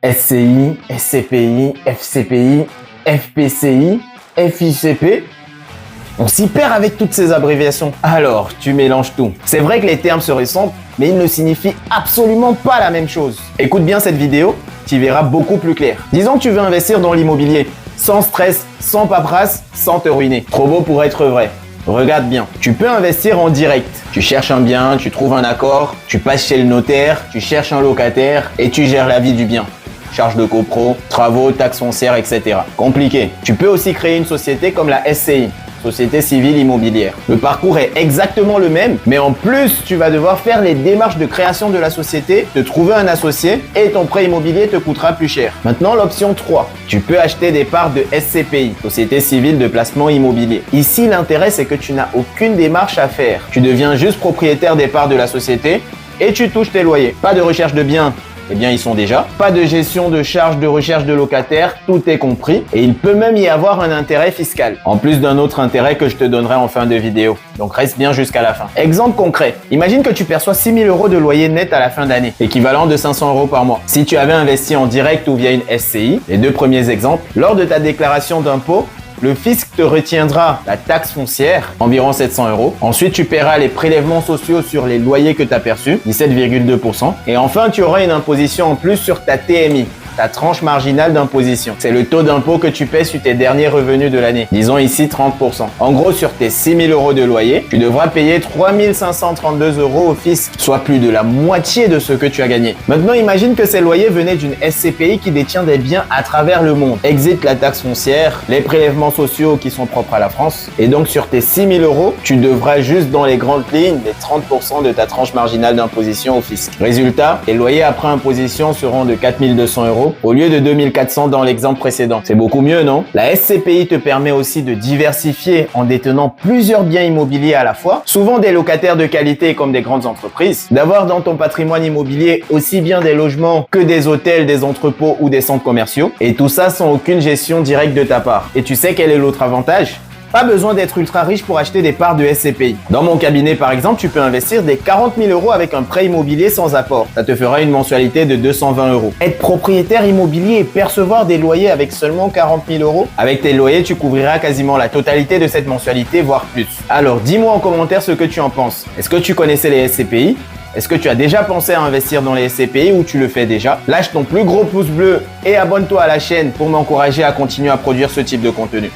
SCI, SCPI, FCPI, FPCI, FICP. On s'y perd avec toutes ces abréviations. Alors, tu mélanges tout. C'est vrai que les termes se ressemblent, mais ils ne signifient absolument pas la même chose. Écoute bien cette vidéo, tu y verras beaucoup plus clair. Disons que tu veux investir dans l'immobilier, sans stress, sans paperasse, sans te ruiner. Trop beau pour être vrai. Regarde bien, tu peux investir en direct. Tu cherches un bien, tu trouves un accord, tu passes chez le notaire, tu cherches un locataire et tu gères la vie du bien. Charges de copro, travaux, taxes foncières, etc. Compliqué. Tu peux aussi créer une société comme la SCI. Société civile immobilière. Le parcours est exactement le même, mais en plus, tu vas devoir faire les démarches de création de la société, te trouver un associé et ton prêt immobilier te coûtera plus cher. Maintenant, l'option 3. Tu peux acheter des parts de SCPI, Société civile de placement immobilier. Ici, l'intérêt, c'est que tu n'as aucune démarche à faire. Tu deviens juste propriétaire des parts de la société et tu touches tes loyers. Pas de recherche de biens. Eh bien, ils sont déjà. Pas de gestion de charges de recherche de locataires, tout est compris. Et il peut même y avoir un intérêt fiscal. En plus d'un autre intérêt que je te donnerai en fin de vidéo. Donc reste bien jusqu'à la fin. Exemple concret. Imagine que tu perçois 6 000 € de loyer net à la fin d'année, équivalent de 500 € par mois. Si tu avais investi en direct ou via une SCI, les deux premiers exemples, lors de ta déclaration d'impôt, le fisc te retiendra la taxe foncière, environ 700 €. Ensuite, tu paieras les prélèvements sociaux sur les loyers que tu as perçus, 17,2%. Et enfin, tu auras une imposition en plus sur ta TMI, ta tranche marginale d'imposition. C'est le taux d'impôt que tu paies sur tes derniers revenus de l'année. Disons ici 30%. En gros, sur tes 6 000 € de loyer, tu devras payer 3 532 € au fisc, soit plus de la moitié de ce que tu as gagné. Maintenant, imagine que ces loyers venaient d'une SCPI qui détient des biens à travers le monde. Exit la taxe foncière, les prélèvements sociaux qui sont propres à la France. Et donc, sur tes 6 000 €, tu devras juste dans les grandes lignes les 30% de ta tranche marginale d'imposition au fisc. Résultat, les loyers après imposition seront de 4 200 € au lieu de 2 400 dans l'exemple précédent. C'est beaucoup mieux, non? La SCPI te permet aussi de diversifier en détenant plusieurs biens immobiliers à la fois, souvent des locataires de qualité comme des grandes entreprises, d'avoir dans ton patrimoine immobilier aussi bien des logements que des hôtels, des entrepôts ou des centres commerciaux, et tout ça sans aucune gestion directe de ta part. Et tu sais quel est l'autre avantage? Pas besoin d'être ultra riche pour acheter des parts de SCPI. Dans mon cabinet, par exemple, tu peux investir des 40 000 € avec un prêt immobilier sans apport. Ça te fera une mensualité de 220 €. Être propriétaire immobilier et percevoir des loyers avec seulement 40 000 €. Avec tes loyers, tu couvriras quasiment la totalité de cette mensualité, voire plus. Alors, dis-moi en commentaire ce que tu en penses. Est-ce que tu connaissais les SCPI ? Est-ce que tu as déjà pensé à investir dans les SCPI ou tu le fais déjà? Lâche ton plus gros pouce bleu et abonne-toi à la chaîne pour m'encourager à continuer à produire ce type de contenu.